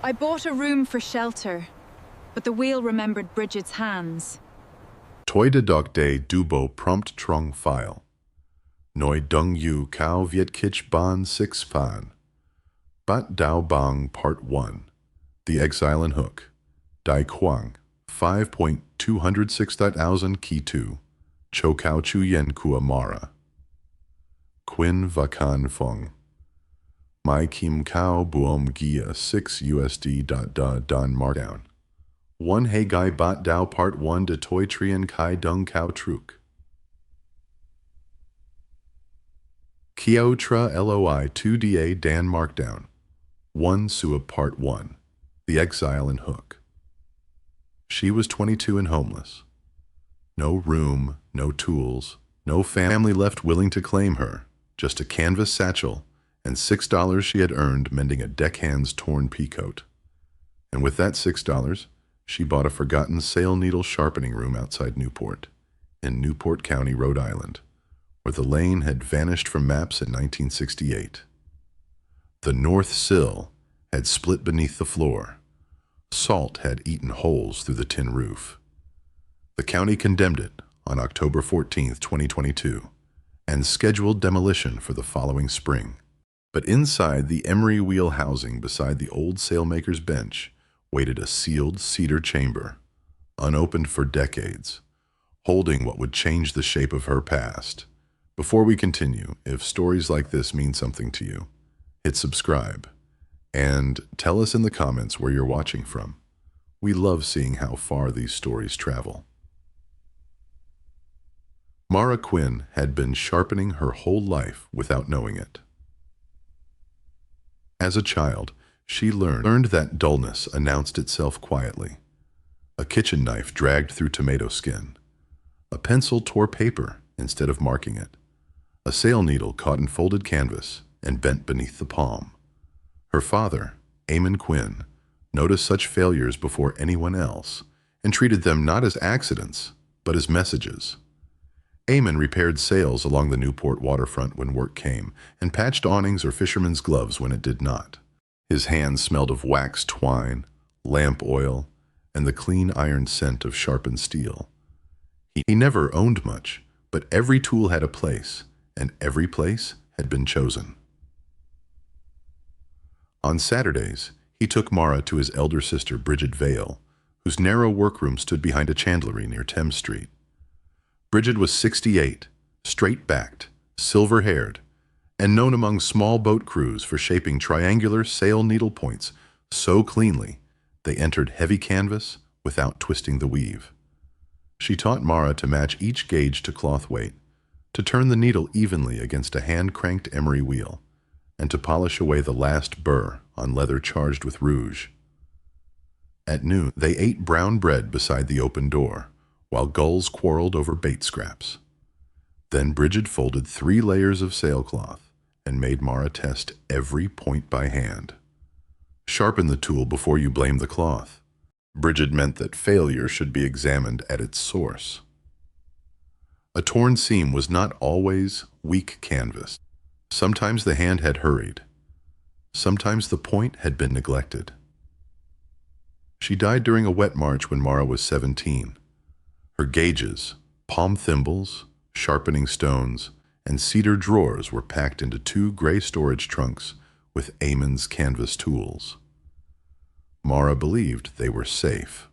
I bought a room for shelter, but the wheel remembered Brigid's hands. Toi de doc de dubo prompt trong file. Noi dung yu cao viet kich ban six pan. Bat Dao Bang Part 1. The Exile and Hook. Dai Quang. 5.206.000 Ki 2. Cho Cao Chu Yen Kua Mara. Quinn Vakan Fong. Mai Kim Cao Buom Gia 6 USD. Don Markdown. 1 Hey Gai Bat Dao Part 1 De Toi Trian Kai Dung Cao Truk. Kiao Tra LOI 2DA Dan Markdown. 1 Suab Part 1. The Exile and Hook. She was 22 and homeless. No room, no tools, no family left willing to claim her, just a canvas satchel and $6 she had earned mending a deckhand's torn peacoat. And with that $6, she bought a forgotten sail needle sharpening room outside Newport, in Newport County, Rhode Island, where the lane had vanished from maps in 1968. The north sill had split beneath the floor. Salt had eaten holes through the tin roof. The county condemned it on October 14, 2022, and scheduled demolition for the following spring. But inside the emery-wheel housing beside the old sailmaker's bench waited a sealed cedar chamber, unopened for decades, holding what would change the shape of her past. Before we continue, if stories like this mean something to you, hit subscribe and tell us in the comments where you're watching from. We love seeing how far these stories travel. Mara Quinn had been sharpening her whole life without knowing it. As a child, she learned that dullness announced itself quietly. A kitchen knife dragged through tomato skin. A pencil tore paper instead of marking it. A sail needle caught in folded canvas and bent beneath the palm. Her father, Eamon Quinn, noticed such failures before anyone else and treated them not as accidents, but as messages. Eamon repaired sails along the Newport waterfront when work came and patched awnings or fisherman's gloves when it did not. His hands smelled of waxed twine, lamp oil, and the clean iron scent of sharpened steel. He never owned much, but every tool had a place, and every place had been chosen. On Saturdays, he took Mara to his elder sister, Brigid Vale, whose narrow workroom stood behind a chandlery near Thames Street. Brigid was 68, straight-backed, silver-haired, and known among small boat crews for shaping triangular sail needle points so cleanly they entered heavy canvas without twisting the weave. She taught Mara to match each gauge to cloth weight, to turn the needle evenly against a hand-cranked emery wheel, and to polish away the last burr on leather charged with rouge. At noon, they ate brown bread beside the open door, while gulls quarreled over bait scraps. Then Brigid folded 3 layers of sailcloth and made Mara test every point by hand. Sharpen the tool before you blame the cloth. Brigid meant that failure should be examined at its source. A torn seam was not always weak canvas. Sometimes the hand had hurried. Sometimes the point had been neglected. She died during a wet march when Mara was 17. Her gauges, palm thimbles, sharpening stones, and cedar drawers were packed into 2 gray storage trunks with Eamon's canvas tools. Mara believed they were safe.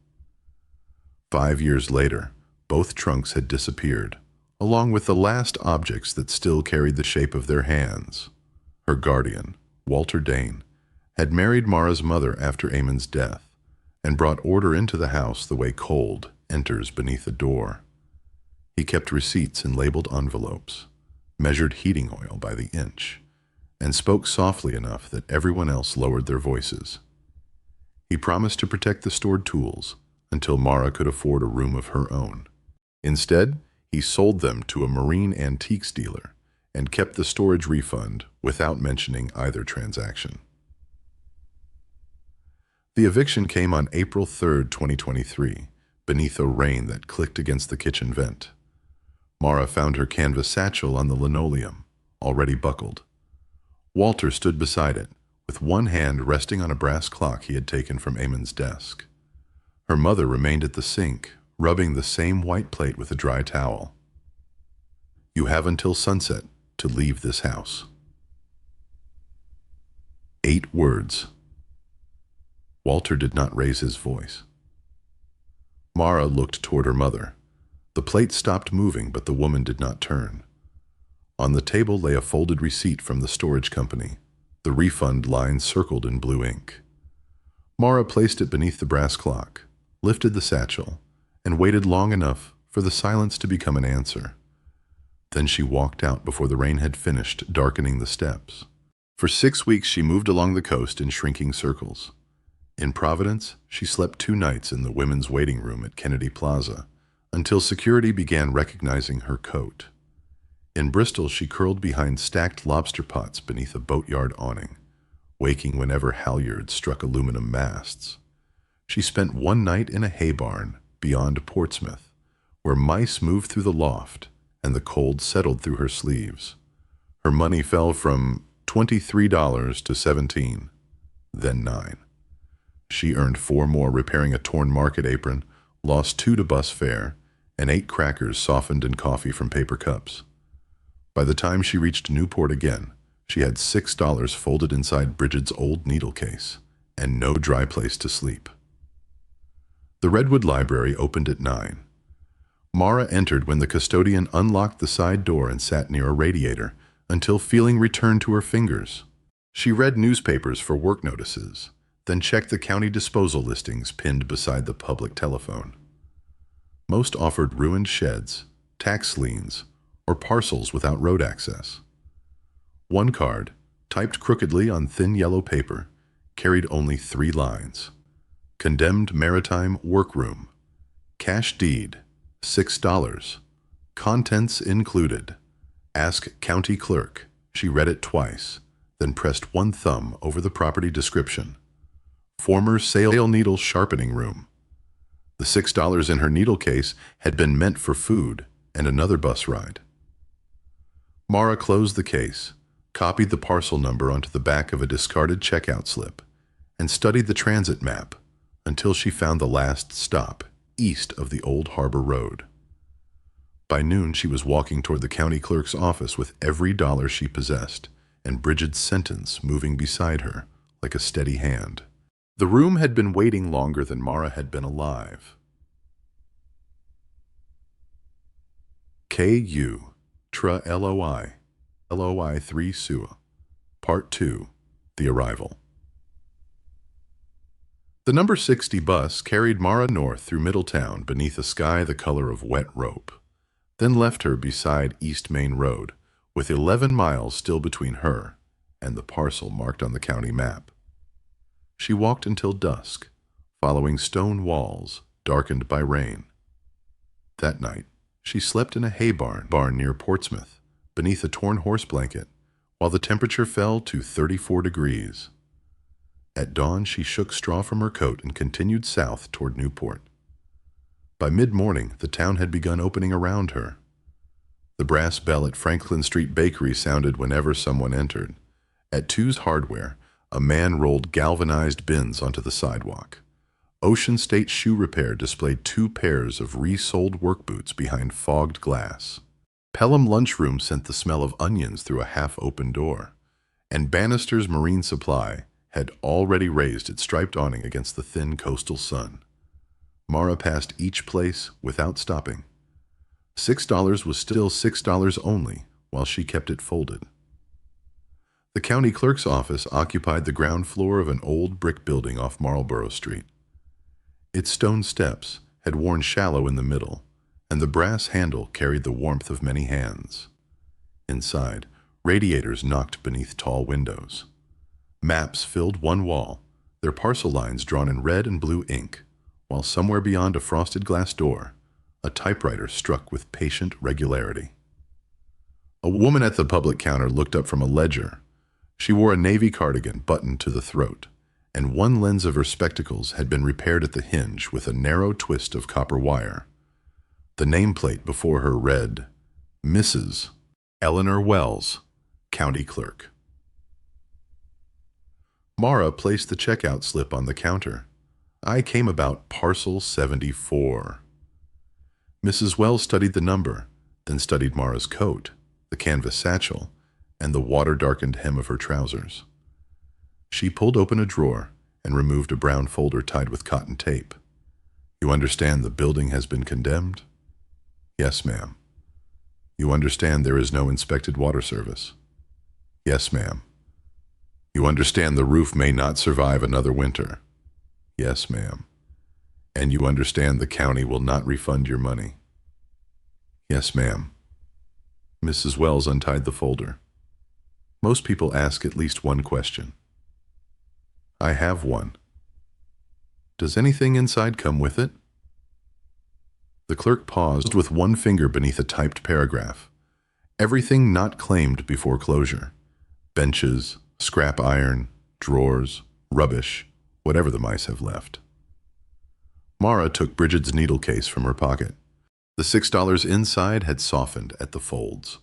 5 years later, both trunks had disappeared, along with the last objects that still carried the shape of their hands. Her guardian, Walter Dane, had married Mara's mother after Eamon's death and brought order into the house the way cold enters beneath a door. He kept receipts in labeled envelopes, measured heating oil by the inch, and spoke softly enough that everyone else lowered their voices. He promised to protect the stored tools until Mara could afford a room of her own. Instead, he sold them to a marine antiques dealer and kept the storage refund without mentioning either transaction. The eviction came on April 3, 2023, beneath a rain that clicked against the kitchen vent. Mara found her canvas satchel on the linoleum, already buckled. Walter stood beside it, with one hand resting on a brass clock he had taken from Eamon's desk. Her mother remained at the sink, rubbing the same white plate with a dry towel. "You have until sunset to leave this house." 8 words. Walter did not raise his voice. Mara looked toward her mother. The plate stopped moving, but the woman did not turn. On the table lay a folded receipt from the storage company, the refund line circled in blue ink. Mara placed it beneath the brass clock, lifted the satchel, and waited long enough for the silence to become an answer. Then she walked out before the rain had finished darkening the steps. For 6 weeks she moved along the coast in shrinking circles. In Providence, she slept 2 nights in the women's waiting room at Kennedy Plaza, until security began recognizing her coat. In Bristol, she curled behind stacked lobster pots beneath a boatyard awning, waking whenever halyards struck aluminum masts. She spent 1 night in a hay barn beyond Portsmouth, where mice moved through the loft and the cold settled through her sleeves. Her money fell from $23 to $17, then $9. She earned 4 more repairing a torn market apron, lost 2 to bus fare, and 8 crackers softened in coffee from paper cups. By the time she reached Newport again, she had $6 folded inside Brigid's old needle case, and no dry place to sleep. The Redwood Library opened at 9. Mara entered when the custodian unlocked the side door and sat near a radiator, until feeling returned to her fingers. She read newspapers for work notices, then checked the county disposal listings pinned beside the public telephone. Most offered ruined sheds, tax liens, or parcels without road access. One card, typed crookedly on thin yellow paper, carried only 3 lines. Condemned maritime workroom. Cash deed, $6. Contents included. Ask county clerk. She read it twice, then pressed 1 thumb over the property description. Former sail needle sharpening room. The $6 in her needle case had been meant for food and another bus ride. Mara closed the case, copied the parcel number onto the back of a discarded checkout slip, and studied the transit map until she found the last stop, east of the old harbor road. By noon, she was walking toward the county clerk's office with every dollar she possessed, and Brigid's sentence moving beside her like a steady hand. The room had been waiting longer than Mara had been alive. K.U. Tra Loi. LOI 3 Sua. Part 2. The Arrival. The number 60 bus carried Mara north through Middletown beneath a sky the color of wet rope, then left her beside East Main Road, with 11 miles still between her and the parcel marked on the county map. She walked until dusk, following stone walls darkened by rain. That night, she slept in a hay barn near Portsmouth, beneath a torn horse blanket, while the temperature fell to 34 degrees. At dawn, she shook straw from her coat and continued south toward Newport. By mid-morning, the town had begun opening around her. The brass bell at Franklin Street Bakery sounded whenever someone entered. At Two's Hardware, a man rolled galvanized bins onto the sidewalk. Ocean State Shoe Repair displayed 2 pairs of resold work boots behind fogged glass. Pelham Lunchroom sent the smell of onions through a half-open door. And Bannister's Marine Supply had already raised its striped awning against the thin coastal sun. Mara passed each place without stopping. $6 was still $6 only, while she kept it folded. The county clerk's office occupied the ground floor of an old brick building off Marlborough Street. Its stone steps had worn shallow in the middle, and the brass handle carried the warmth of many hands. Inside, radiators knocked beneath tall windows. Maps filled one wall, their parcel lines drawn in red and blue ink, while somewhere beyond a frosted glass door, a typewriter struck with patient regularity. A woman at the public counter looked up from a ledger. She wore a navy cardigan buttoned to the throat, and one lens of her spectacles had been repaired at the hinge with a narrow twist of copper wire. The nameplate before her read, Mrs. Eleanor Wells, County Clerk. Mara placed the checkout slip on the counter. I came about parcel 74. Mrs. Wells studied the number, then studied Mara's coat, the canvas satchel, and the water-darkened hem of her trousers. She pulled open a drawer and removed a brown folder tied with cotton tape. You understand the building has been condemned? Yes, ma'am. You understand there is no inspected water service? Yes, ma'am. You understand the roof may not survive another winter? Yes, ma'am. And you understand the county will not refund your money? Yes, ma'am. Mrs. Wells untied the folder. Most people ask at least one question. I have one. Does anything inside come with it? The clerk paused with one finger beneath a typed paragraph. Everything not claimed before closure. Benches, scrap iron, drawers, rubbish, whatever the mice have left. Mara took Brigid's needle case from her pocket. The $6 inside had softened at the folds.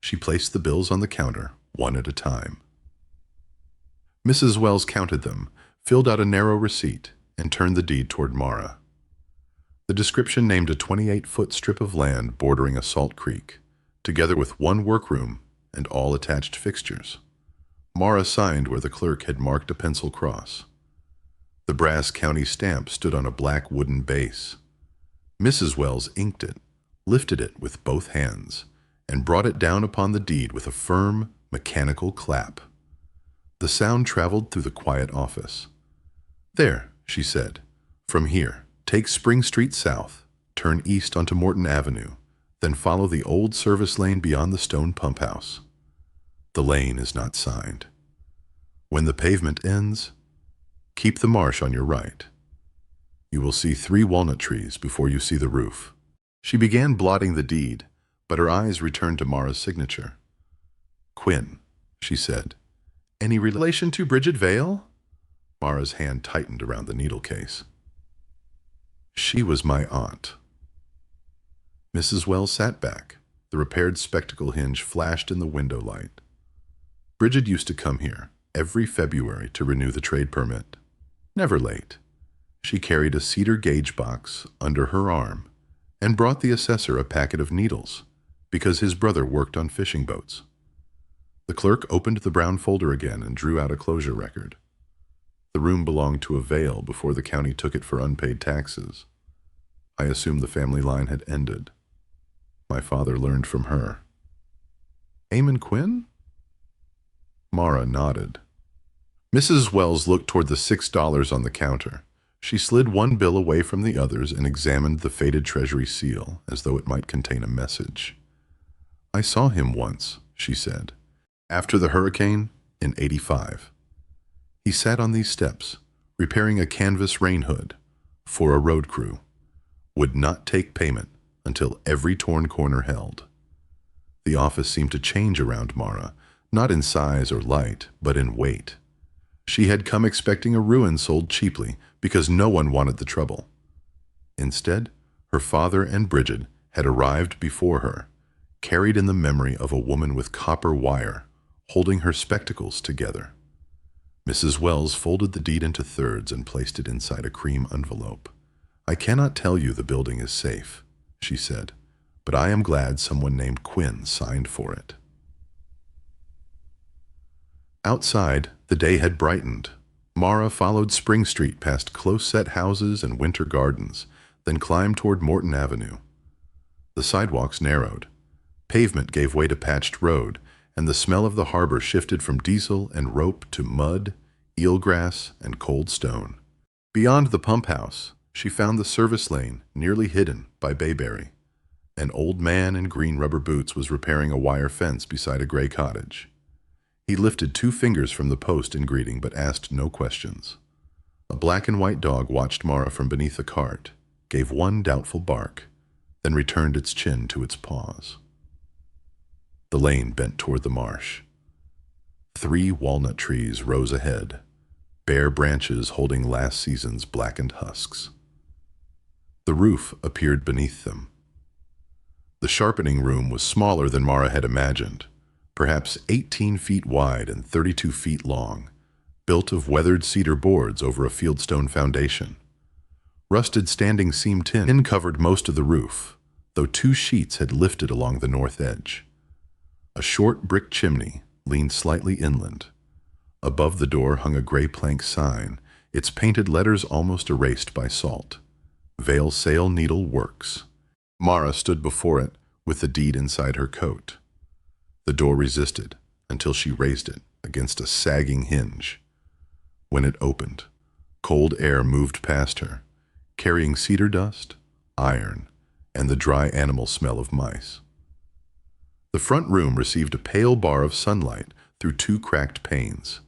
She placed the bills on the counter, one at a time. Mrs. Wells counted them, filled out a narrow receipt, and turned the deed toward Mara. The description named a 28-foot strip of land bordering a salt creek, together with one workroom and all attached fixtures. Mara signed where the clerk had marked a pencil cross. The brass county stamp stood on a black wooden base. Mrs. Wells inked it, lifted it with both hands, and brought it down upon the deed with a firm, mechanical clap. The sound traveled through the quiet office. There, she said. From here, take Spring Street south, turn east onto Morton Avenue, then follow the old service lane beyond the stone pump house. The lane is not signed. When the pavement ends, keep the marsh on your right. You will see 3 walnut trees before you see the roof. She began blotting the deed, but her eyes returned to Mara's signature. Quinn, she said. Any relation to Brigid Vale? Mara's hand tightened around the needle case. She was my aunt. Mrs. Wells sat back. The repaired spectacle hinge flashed in the window light. Brigid used to come here every February to renew the trade permit. Never late. She carried a cedar gauge box under her arm and brought the assessor a packet of needles because his brother worked on fishing boats. The clerk opened the brown folder again and drew out a closure record. The room belonged to a Vale before the county took it for unpaid taxes. I assumed the family line had ended. My father learned from her. Eamon Quinn? Mara nodded. Mrs. Wells looked toward the $6 on the counter. She slid one bill away from the others and examined the faded treasury seal as though it might contain a message. I saw him once, she said, after the hurricane in '85. He sat on these steps, repairing a canvas rain hood for a road crew, would not take payment until every torn corner held. The office seemed to change around Mara, not in size or light, but in weight. She had come expecting a ruin sold cheaply because no one wanted the trouble. Instead, her father and Brigid had arrived before her, carried in the memory of a woman with copper wire, holding her spectacles together. Mrs. Wells folded the deed into thirds and placed it inside a cream envelope. I cannot tell you the building is safe, she said, but I am glad someone named Quinn signed for it. Outside, the day had brightened. Mara followed Spring Street past close-set houses and winter gardens, then climbed toward Morton Avenue. The sidewalks narrowed. Pavement gave way to patched road, and the smell of the harbor shifted from diesel and rope to mud, eelgrass, and cold stone. Beyond the pump house, she found the service lane nearly hidden by bayberry. An old man in green rubber boots was repairing a wire fence beside a gray cottage. He lifted 2 fingers from the post in greeting but asked no questions. A black and white dog watched Mara from beneath a cart, gave one doubtful bark, then returned its chin to its paws. The lane bent toward the marsh. 3 walnut trees rose ahead, bare branches holding last season's blackened husks. The roof appeared beneath them. The sharpening room was smaller than Mara had imagined, perhaps 18 feet wide and 32 feet long, built of weathered cedar boards over a fieldstone foundation. Rusted standing seam tin covered most of the roof, though 2 sheets had lifted along the north edge. A short brick chimney leaned slightly inland. Above the door hung a gray plank sign, its painted letters almost erased by salt. Vale Sail Needle Works. Mara stood before it with the deed inside her coat. The door resisted until she raised it against a sagging hinge. When it opened, cold air moved past her, carrying cedar dust, iron, and the dry animal smell of mice. The front room received a pale bar of sunlight through 2 cracked panes.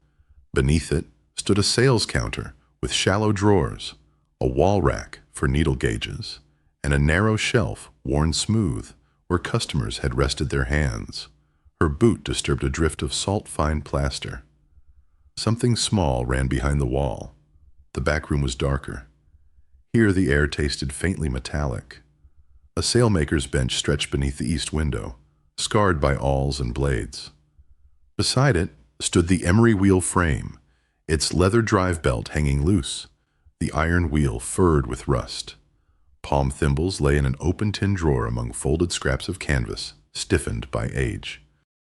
Beneath it stood a sales counter with shallow drawers, a wall rack for needle gauges, and a narrow shelf worn smooth where customers had rested their hands. Her boot disturbed a drift of salt-fine plaster. Something small ran behind the wall. The back room was darker. Here the air tasted faintly metallic. A sailmaker's bench stretched beneath the east window, scarred by awls and blades. Beside it stood the emery-wheel frame, its leather drive belt hanging loose, the iron wheel furred with rust. Palm thimbles lay in an open tin drawer among folded scraps of canvas, stiffened by age.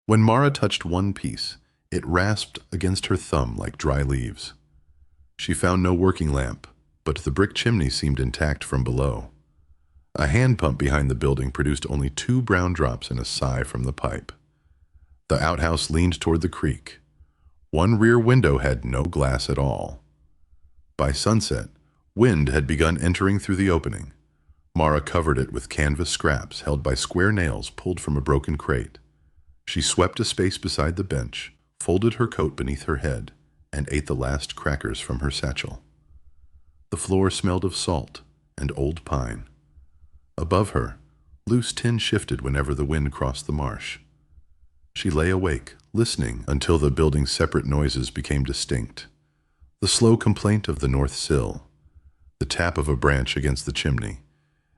When Mara touched one piece, it rasped against her thumb like dry leaves. She found no working lamp, but the brick chimney seemed intact from below. A hand pump behind the building produced only 2 brown drops and a sigh from the pipe. The outhouse leaned toward the creek. One rear window had no glass at all. By sunset, wind had begun entering through the opening. Mara covered it with canvas scraps held by square nails pulled from a broken crate. She swept a space beside the bench, folded her coat beneath her head, and ate the last crackers from her satchel. The floor smelled of salt and old pine. Above her, loose tin shifted whenever the wind crossed the marsh. She lay awake, listening until the building's separate noises became distinct. The slow complaint of the north sill, the tap of a branch against the chimney,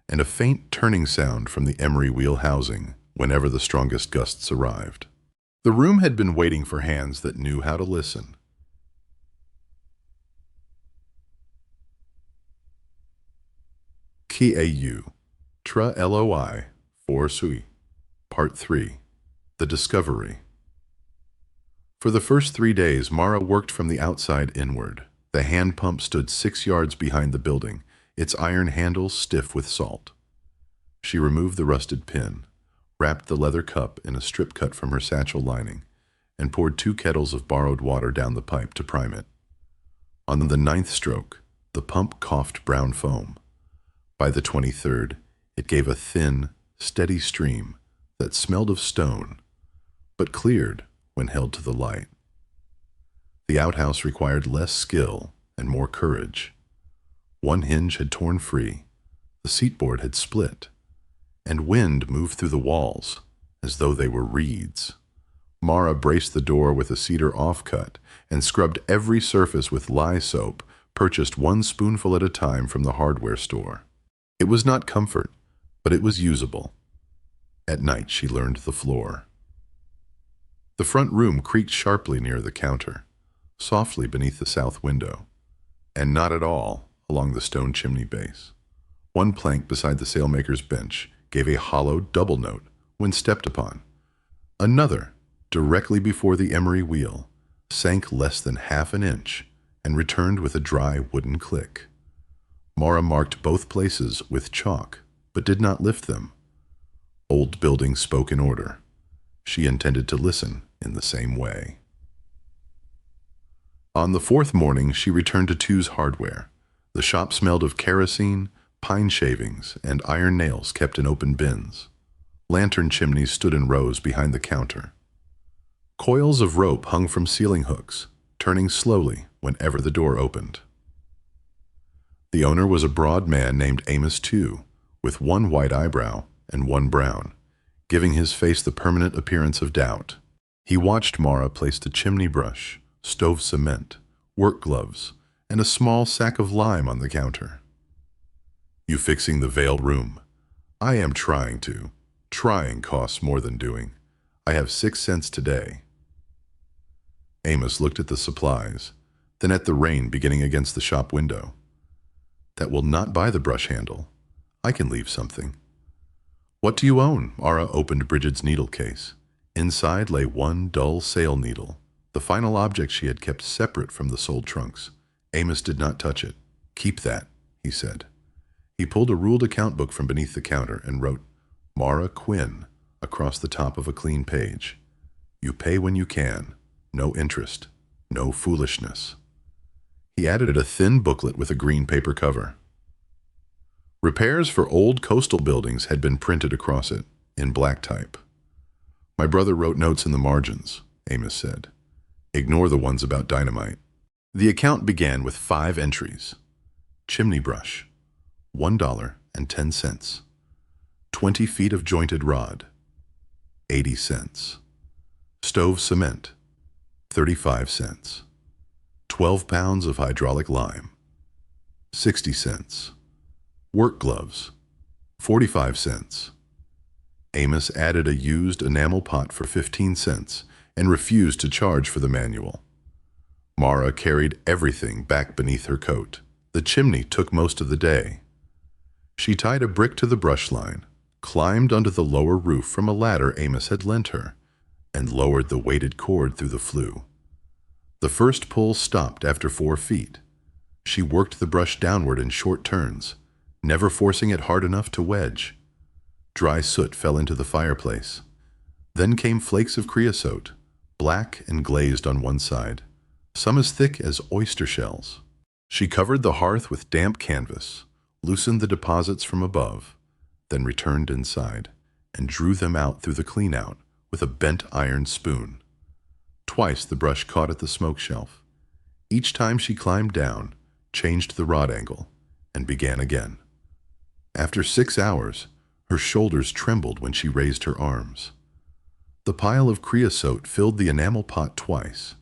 and a faint turning sound from the emery-wheel housing whenever the strongest gusts arrived. The room had been waiting for hands that knew how to listen. K.A.U. Tra Loi For Sui. Part 3. The Discovery. For the first 3 days, Mara worked from the outside inward. The hand pump stood 6 yards behind the building, its iron handle stiff with salt. She removed the rusted pin, wrapped the leather cup in a strip cut from her satchel lining, and poured 2 kettles of borrowed water down the pipe to prime it. On the 9th stroke, the pump coughed brown foam. By the 23rd, it gave a thin, steady stream that smelled of stone, but cleared when held to the light. The outhouse required less skill and more courage. One hinge had torn free, the seatboard had split, and wind moved through the walls as though they were reeds. Mara braced the door with a cedar offcut and scrubbed every surface with lye soap, purchased 1 spoonful at a time from the hardware store. It was not comfort, but it was usable. At night she learned the floor. The front room creaked sharply near the counter, softly beneath the south window, and not at all along the stone chimney base. One plank beside the sailmaker's bench gave a hollow double note when stepped upon. Another, directly before the emery-wheel, sank less than half an inch and returned with a dry wooden click. Mara marked both places with chalk, but did not lift them. Old buildings spoke in order. She intended to listen in the same way. On the 4th morning, she returned to Two's Hardware. The shop smelled of kerosene, pine shavings, and iron nails kept in open bins. Lantern chimneys stood in rows behind the counter. Coils of rope hung from ceiling hooks, turning slowly whenever the door opened. The owner was a broad man named Amos Tew, with 1 white eyebrow and 1 brown, giving his face the permanent appearance of doubt. He watched Mara place the chimney brush, stove cement, work gloves, and a small sack of lime on the counter. "You fixing the Vale room?" "I am trying to. Trying costs more than doing. I have 6 cents today." Amos looked at the supplies. then at the rain beginning against the shop window. That will not buy the brush handle. I can leave something. What do you own? Mara opened Brigid's needle case. Inside lay one dull sail needle, the final object she had kept separate from the sold trunks. Amos did not touch it. Keep that, he said. He pulled a ruled account book from beneath the counter and wrote, Mara Quinn, across the top of a clean page. You pay when you can. No interest. No foolishness. He added a thin booklet with a green paper cover. Repairs for old coastal buildings had been printed across it, in black type. My brother wrote notes in the margins, Amos said. Ignore the ones about dynamite. The account began with 5 entries. Chimney brush, $1.10. 20 feet of jointed rod, 80 cents. Stove cement, 35 cents. 12 pounds of hydraulic lime, 60 cents. Work gloves, 45 cents. Amos added a used enamel pot for 15 cents and refused to charge for the manual. Mara carried everything back beneath her coat. The chimney took most of the day. She tied a brick to the brush line, climbed onto the lower roof from a ladder Amos had lent her, and lowered the weighted cord through the flue. The first pull stopped after 4 feet. She worked the brush downward in short turns, never forcing it hard enough to wedge. Dry soot fell into the fireplace. Then came flakes of creosote, black and glazed on one side, some as thick as oyster shells. She covered the hearth with damp canvas, loosened the deposits from above, then returned inside and drew them out through the clean-out with a bent iron spoon. Twice the brush caught at the smoke shelf. Each time she climbed down, changed the rod angle, and began again. After 6 hours, her shoulders trembled when she raised her arms. The pile of creosote filled the enamel pot twice.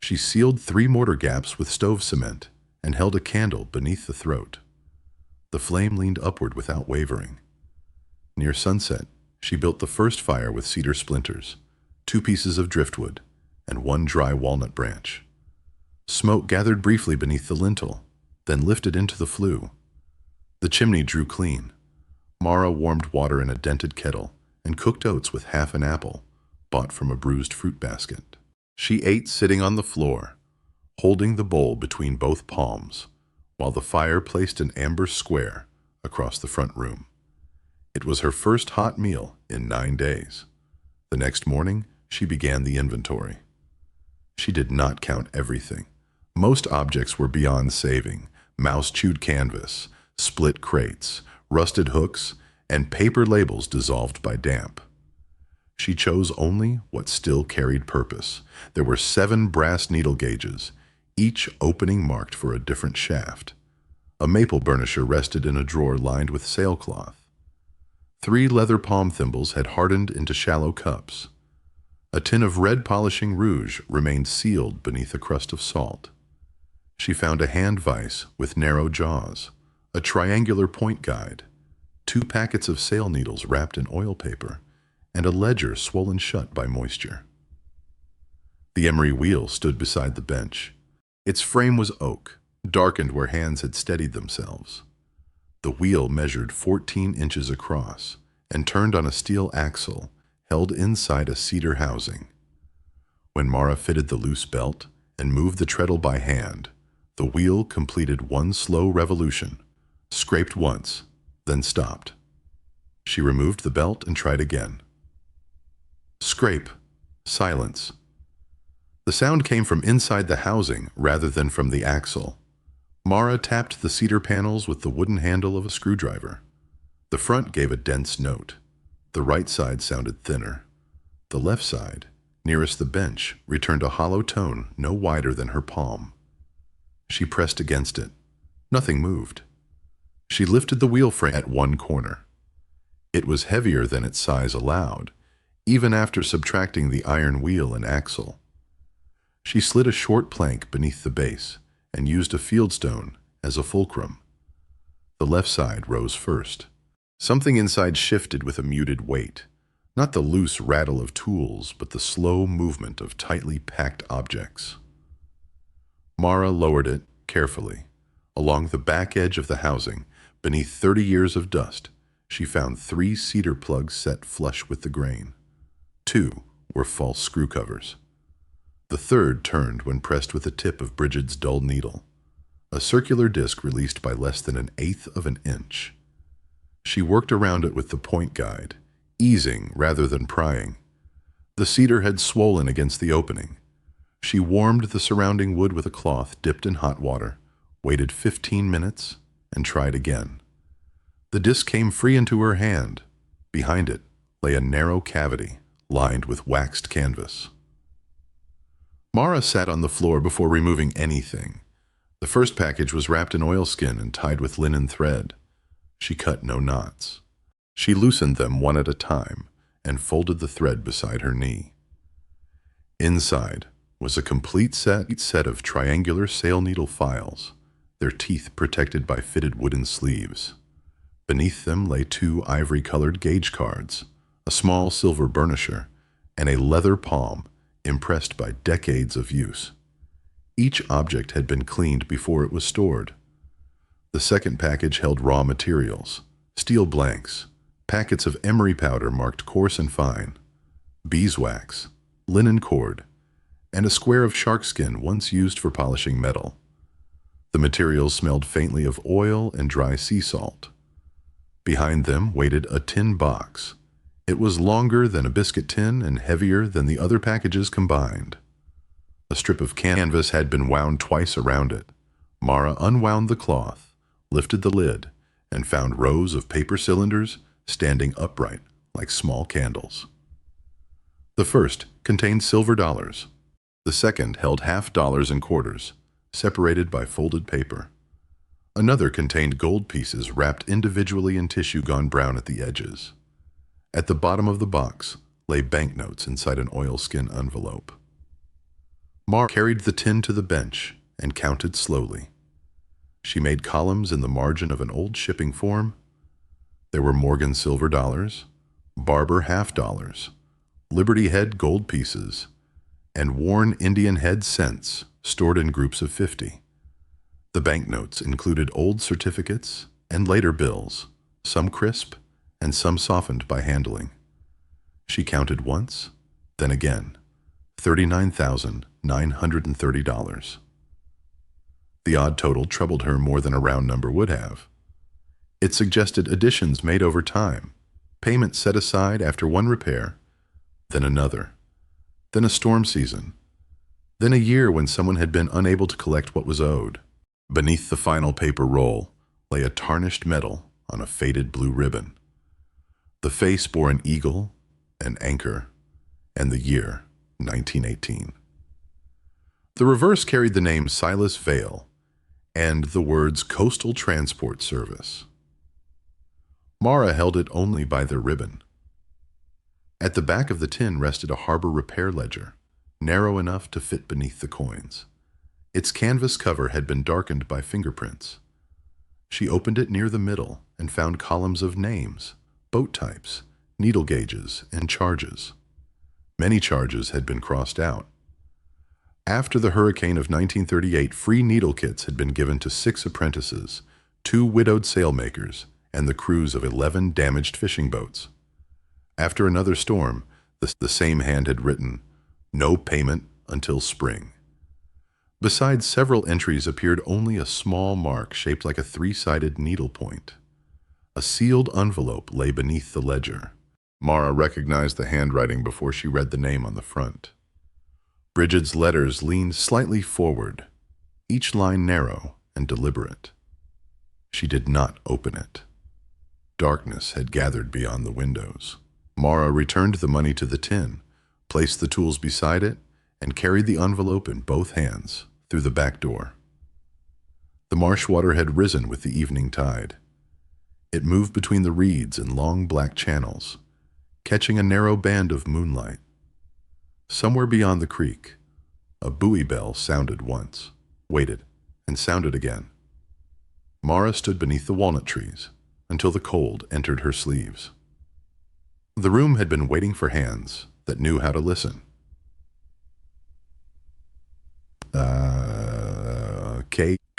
She sealed 3 mortar gaps with stove cement and held a candle beneath the throat. The flame leaned upward without wavering. Near sunset, she built the first fire with cedar splinters, 2 pieces of driftwood, and 1 dry walnut branch. Smoke gathered briefly beneath the lintel, then lifted into the flue. The chimney drew clean. Mara warmed water in a dented kettle and cooked oats with half an apple, bought from a bruised fruit basket. She ate sitting on the floor, holding the bowl between both palms, while the fire placed an amber square across the front room. It was her first hot meal in 9 days. The next morning, she began the inventory. She did not count everything. Most objects were beyond saving: mouse-chewed canvas, split crates, rusted hooks, and paper labels dissolved by damp. She chose only what still carried purpose. There were 7 brass needle gauges, each opening marked for a different shaft. A maple burnisher rested in a drawer lined with sailcloth. 3 leather palm thimbles had hardened into shallow cups. A tin of red polishing rouge remained sealed beneath a crust of salt. She found a hand vise with narrow jaws, a triangular point guide, 2 packets of sail needles wrapped in oil paper, and a ledger swollen shut by moisture. The emery-wheel stood beside the bench. Its frame was oak, darkened where hands had steadied themselves. The wheel measured 14 inches across and turned on a steel axle held inside a cedar housing. When Mara fitted the loose belt and moved the treadle by hand, the wheel completed 1 slow revolution, scraped once, then stopped. She removed the belt and tried again. Scrape. Silence. The sound came from inside the housing rather than from the axle. Mara tapped the cedar panels with the wooden handle of a screwdriver. The front gave a dense note. The right side sounded thinner. The left side, nearest the bench, returned a hollow tone no wider than her palm. She pressed against it. Nothing moved. She lifted the wheel frame at one corner. It was heavier than its size allowed, even after subtracting the iron wheel and axle. She slid a short plank beneath the base and used a fieldstone as a fulcrum. The left side rose first. Something inside shifted with a muted weight, not the loose rattle of tools, but the slow movement of tightly packed objects. Mara lowered it carefully. Along the back edge of the housing, beneath 30 years of dust, she found 3 cedar plugs set flush with the grain. 2 were false screw covers. The third turned when pressed with the tip of Brigid's dull needle, a circular disc released by less than 1/8 of an inch. She worked around it with the point guide, easing rather than prying. The cedar had swollen against the opening. She warmed the surrounding wood with a cloth dipped in hot water, waited 15 minutes, and tried again. The disc came free into her hand. Behind it lay a narrow cavity lined with waxed canvas. Mara sat on the floor before removing anything. The first package was wrapped in oilskin and tied with linen thread. She cut no knots. She loosened them one at a time and folded the thread beside her knee. Inside was a complete set of triangular sail needle files, their teeth protected by fitted wooden sleeves. Beneath them lay 2 ivory-colored gauge cards, a small silver burnisher, and a leather palm impressed by decades of use. Each object had been cleaned before it was stored. The second package held raw materials, steel blanks, packets of emery powder marked coarse and fine, beeswax, linen cord, and a square of shark skin once used for polishing metal. The materials smelled faintly of oil and dry sea salt. Behind them waited a tin box. It was longer than a biscuit tin and heavier than the other packages combined. A strip of canvas had been wound twice around it. Mara unwound the cloth, lifted the lid, and found rows of paper cylinders standing upright like small candles. The first contained silver dollars. The second held half-dollars and quarters, separated by folded paper. Another contained gold pieces wrapped individually in tissue gone brown at the edges. At the bottom of the box lay banknotes inside an oilskin envelope. Mara carried the tin to the bench and counted slowly. She made columns in the margin of an old shipping form. There were Morgan silver dollars, Barber half-dollars, Liberty Head gold pieces, and worn Indian Head cents stored in groups of 50. The banknotes included old certificates and later bills, some crisp and some softened by handling. She counted once, then again, $39,930. The odd total troubled her more than a round number would have. It suggested additions made over time, payments set aside after one repair, then another, then a storm season, then a year when someone had been unable to collect what was owed. Beneath the final paper roll lay a tarnished medal on a faded blue ribbon. The face bore an eagle, an anchor, and the year 1918. The reverse carried the name Silas Vale and the words Coastal Transport Service. Mara held it only by the ribbon. At the back of the tin rested a harbor repair ledger, narrow enough to fit beneath the coins. Its canvas cover had been darkened by fingerprints. She opened it near the middle and found columns of names, boat types, needle gauges, and charges. Many charges had been crossed out. After the hurricane of 1938, free needle kits had been given to 6 apprentices, 2 widowed sailmakers, and the crews of 11 damaged fishing boats. After another storm, the same hand had written, "No payment until spring." Besides several entries appeared only a small mark shaped like a 3-sided needlepoint. A sealed envelope lay beneath the ledger. Mara recognized the handwriting before she read the name on the front. Brigid's letters leaned slightly forward, each line narrow and deliberate. She did not open it. Darkness had gathered beyond the windows. Mara returned the money to the tin, placed the tools beside it, and carried the envelope in both hands through the back door. The marsh water had risen with the evening tide. It moved between the reeds in long black channels, catching a narrow band of moonlight. Somewhere beyond the creek, a buoy bell sounded once, waited, and sounded again. Mara stood beneath the walnut trees until the cold entered her sleeves. The room had been waiting for hands that knew how to listen.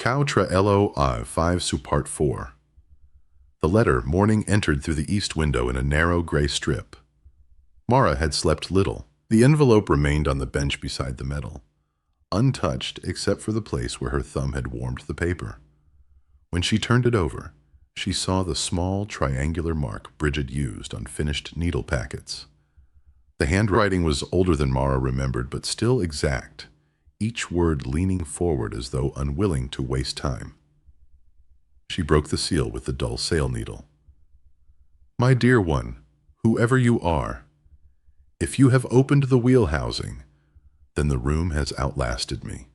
Cautra LOI 5 su part 4. The letter, morning, entered through the east window in a narrow gray strip. Mara had slept little. The envelope remained on the bench beside the metal, untouched except for the place where her thumb had warmed the paper. When she turned it over, she saw the small triangular mark Brigid used on finished needle packets. The handwriting was older than Mara remembered, but still exact, each word leaning forward as though unwilling to waste time. She broke the seal with the dull sail needle. "My dear one, whoever you are, if you have opened the wheel housing, then the room has outlasted me,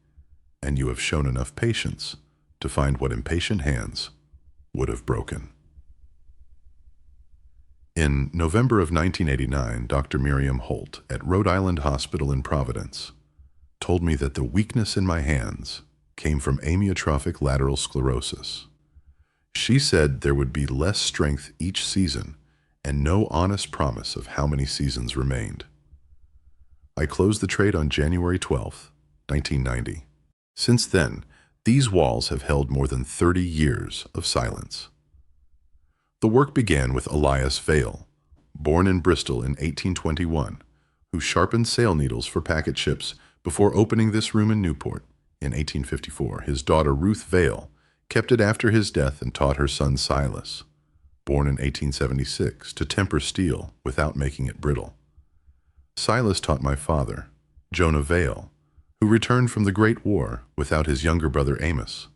and you have shown enough patience to find what impatient hands would have broken." In November of 1989, Dr. Miriam Holt at Rhode Island Hospital in Providence told me that the weakness in my hands came from amyotrophic lateral sclerosis. She said there would be less strength each season and no honest promise of how many seasons remained. I closed the trade on January 12, 1990. Since then, these walls have held more than 30 years of silence. The work began with Silas Vale, born in Bristol in 1821, who sharpened sail needles for packet ships before opening this room in Newport in 1854. His daughter Ruth Vale kept it after his death and taught her son Silas, born in 1876, to temper steel without making it brittle. Silas taught my father, Jonah Vale, who returned from the Great War without his younger brother Amos,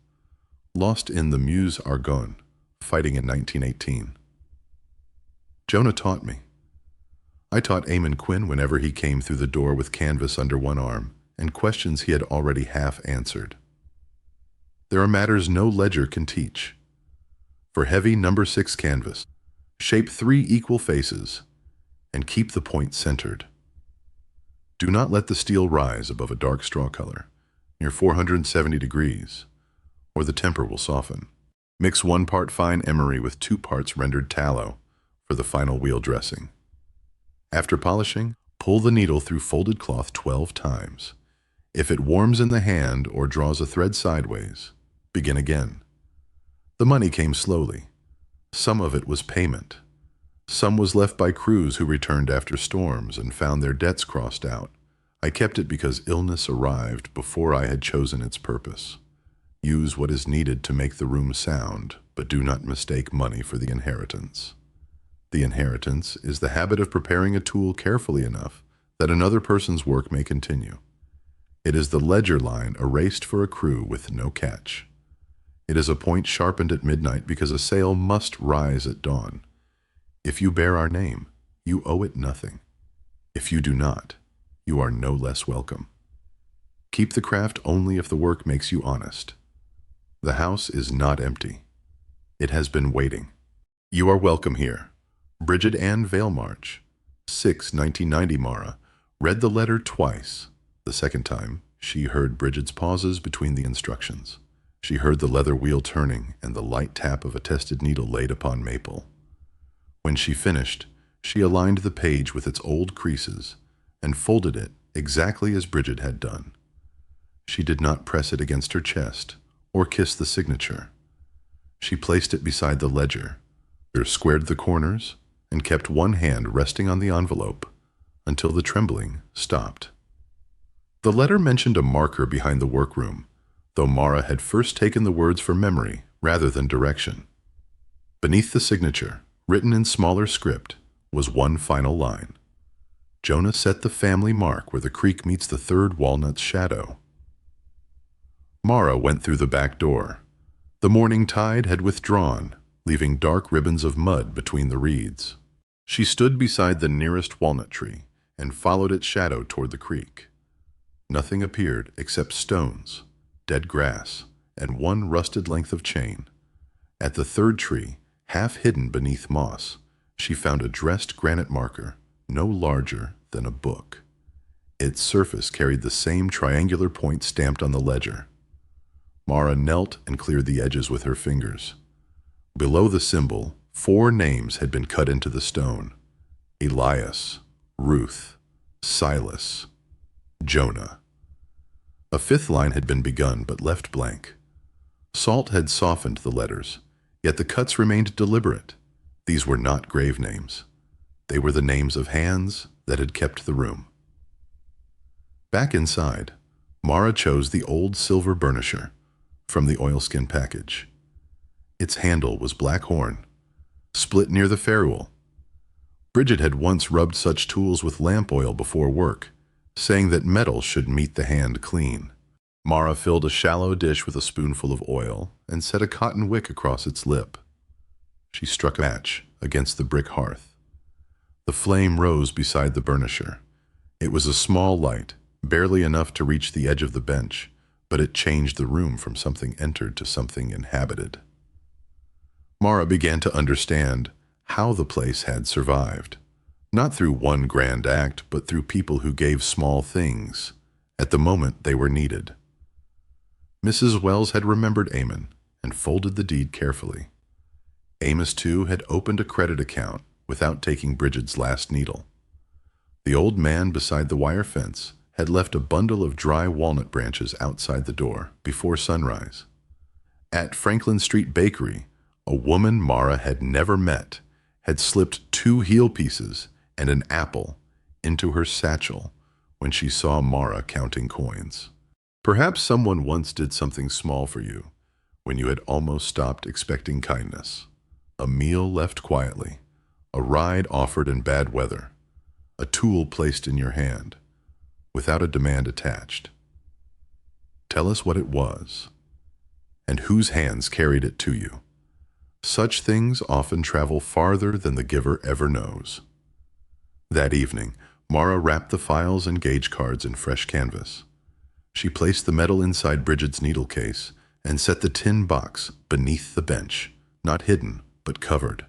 lost in the Meuse Argonne, fighting in 1918. Jonah taught me. I taught Eamon Quinn whenever he came through the door with canvas under one arm and questions he had already half answered. There are matters no ledger can teach. For heavy number 6 canvas, shape 3 equal faces and keep the point centered. Do not let the steel rise above a dark straw color, near 470 degrees, or the temper will soften. Mix 1 part fine emery with 2 parts rendered tallow for the final wheel dressing. After polishing, pull the needle through folded cloth 12 times. If it warms in the hand or draws a thread sideways, begin again. The money came slowly. Some of it was payment. Some was left by crews who returned after storms and found their debts crossed out. I kept it because illness arrived before I had chosen its purpose. Use what is needed to make the room sound, but do not mistake money for the inheritance. The inheritance is the habit of preparing a tool carefully enough that another person's work may continue. It is the ledger line erased for a crew with no catch. It is a point sharpened at midnight because a sail must rise at dawn. If you bear our name, you owe it nothing. If you do not, you are no less welcome. Keep the craft only if the work makes you honest. The house is not empty. It has been waiting. You are welcome here. Brigid Ann Vale March, 6/1990. Mara read the letter twice. The second time, she heard Brigid's pauses between the instructions. She heard the leather wheel turning and the light tap of a tested needle laid upon maple. When she finished, she aligned the page with its old creases and folded it exactly as Brigid had done. She did not press it against her chest or kiss the signature. She placed it beside the ledger, squared the corners, and kept one hand resting on the envelope until the trembling stopped. The letter mentioned a marker behind the workroom, though Mara had first taken the words for memory rather than direction. Beneath the signature, written in smaller script, was one final line. Jonah set the family mark where the creek meets the third walnut's shadow. Mara went through the back door. The morning tide had withdrawn, leaving dark ribbons of mud between the reeds. She stood beside the nearest walnut tree and followed its shadow toward the creek. Nothing appeared except stones, dead grass, and one rusted length of chain. At the third tree, half hidden beneath moss, she found a dressed granite marker, no larger than a book. Its surface carried the same triangular point stamped on the ledger. Mara knelt and cleared the edges with her fingers. Below the symbol, 4 names had been cut into the stone: Elias, Ruth, Silas, Jonah. A 5th line had been begun but left blank. Salt had softened the letters, yet the cuts remained deliberate. These were not grave names. They were the names of hands that had kept the room. Back inside, Mara chose the old silver burnisher from the oilskin package. Its handle was black horn, split near the ferrule. Brigid had once rubbed such tools with lamp oil before work, saying that metal should meet the hand clean. Mara filled a shallow dish with a spoonful of oil and set a cotton wick across its lip. She struck a match against the brick hearth. The flame rose beside the burnisher. It was a small light, barely enough to reach the edge of the bench, but it changed the room from something entered to something inhabited. Mara began to understand how the place had survived, not through one grand act, but through people who gave small things at the moment they were needed. Mrs. Wells had remembered Eamon and folded the deed carefully. Amos, too, had opened a credit account without taking Brigid's last needle. The old man beside the wire fence had left a bundle of dry walnut branches outside the door before sunrise. At Franklin Street Bakery, a woman Mara had never met had slipped 2 heel pieces and an apple into her satchel when she saw Mara counting coins. Perhaps someone once did something small for you when you had almost stopped expecting kindness. A meal left quietly, a ride offered in bad weather, a tool placed in your hand, without a demand attached. Tell us what it was, and whose hands carried it to you. Such things often travel farther than the giver ever knows. That evening, Mara wrapped the files and gauge cards in fresh canvas. She placed the metal inside Brigid's needle case and set the tin box beneath the bench, not hidden, but covered.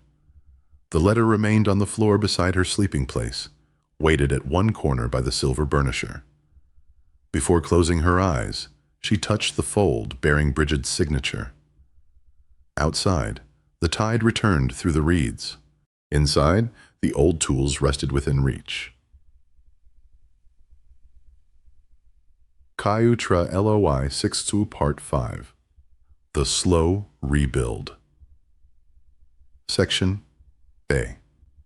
The letter remained on the floor beside her sleeping place, weighted at one corner by the silver burnisher. Before closing her eyes, she touched the fold bearing Brigid's signature. Outside, the tide returned through the reeds. Inside, the old tools rested within reach. Kayutra LOI 62 Part 5. The Slow Rebuild. Section A.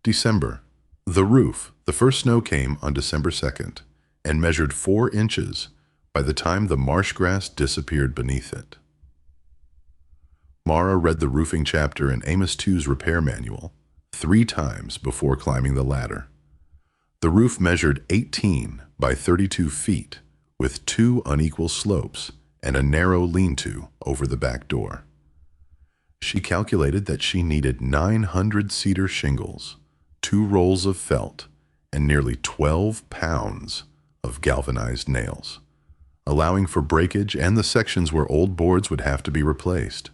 December. The roof. The first snow came on December 2nd and measured 4 inches by the time the marsh grass disappeared beneath it. Mara read the roofing chapter in Amos 2's repair manual 3 times before climbing the ladder. The roof measured 18 by 32 feet with 2 unequal slopes and a narrow lean-to over the back door. She calculated that she needed 900 cedar shingles, 2 rolls of felt, and nearly 12 pounds of galvanized nails, allowing for breakage and the sections where old boards would have to be replaced.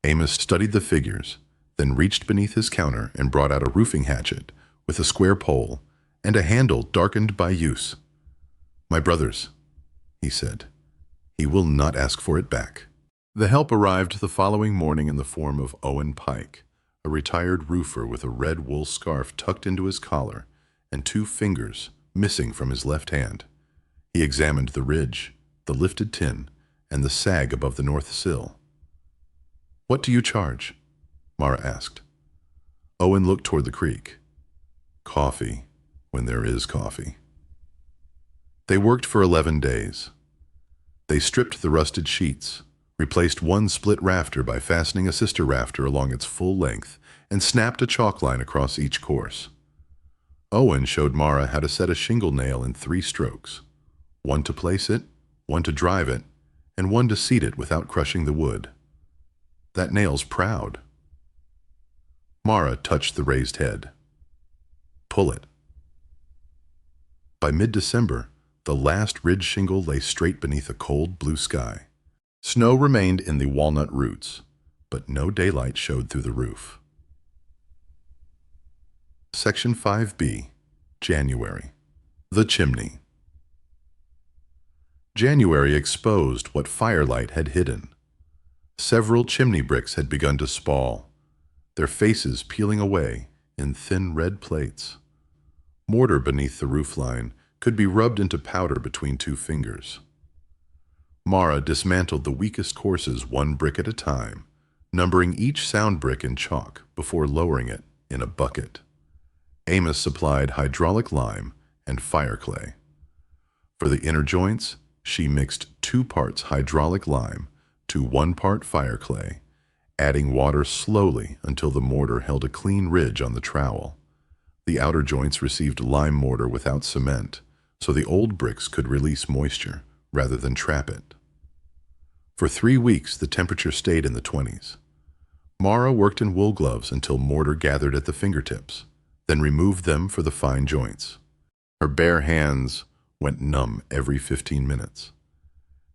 Amos studied the figures, then reached beneath his counter and brought out a roofing hatchet with a square pole and a handle darkened by use. "My brother's," he said. "He will not ask for it back." The help arrived the following morning in the form of Owen Pike, a retired roofer with a red wool scarf tucked into his collar and 2 fingers missing from his left hand. He examined the ridge, the lifted tin, and the sag above the north sill. "What do you charge?" Mara asked. Owen looked toward the creek. "Coffee, when there is coffee." They worked for 11 days. They stripped the rusted sheets, replaced one split rafter by fastening a sister rafter along its full length, and snapped a chalk line across each course. Owen showed Mara how to set a shingle nail in 3 strokes, one to place it, one to drive it, and one to seat it without crushing the wood. "That nail's proud." Mara touched the raised head. "Pull it." By mid-December, the last ridge shingle lay straight beneath a cold blue sky. Snow remained in the walnut roots, but no daylight showed through the roof. Section 5B. January. The chimney. January exposed what firelight had hidden. Several chimney bricks had begun to spall, their faces peeling away in thin red plates. Mortar beneath the roofline could be rubbed into powder between 2 fingers. Mara dismantled the weakest courses one brick at a time, numbering each sound brick in chalk before lowering it in a bucket. Amos supplied hydraulic lime and fire clay. For the inner joints, she mixed 2 parts hydraulic lime to 1 part fire clay, adding water slowly until the mortar held a clean ridge on the trowel. The outer joints received lime mortar without cement, so the old bricks could release moisture rather than trap it. For 3 weeks, the temperature stayed in the 20s. Mara worked in wool gloves until mortar gathered at the fingertips, then removed them for the fine joints. Her bare hands went numb every 15 minutes.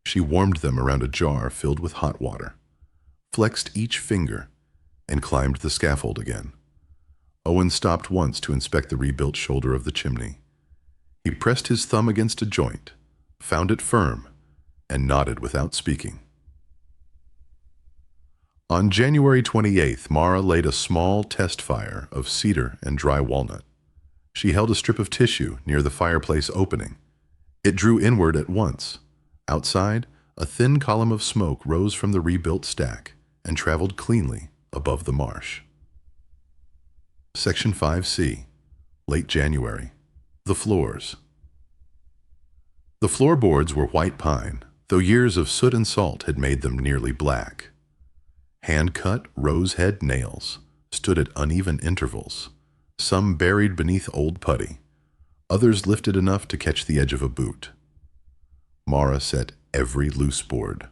She warmed them around a jar filled with hot water, flexed each finger, and climbed the scaffold again. Owen stopped once to inspect the rebuilt shoulder of the chimney. He pressed his thumb against a joint, found it firm, and nodded without speaking. On January 28th, Mara laid a small test fire of cedar and dry walnut. She held a strip of tissue near the fireplace opening. It drew inward at once. Outside, a thin column of smoke rose from the rebuilt stack and traveled cleanly above the marsh. Section 5C, late January. The floors. The floorboards were white pine, though years of soot and salt had made them nearly black. Hand-cut rose-head nails stood at uneven intervals, some buried beneath old putty, others lifted enough to catch the edge of a boot. Mara set every loose board,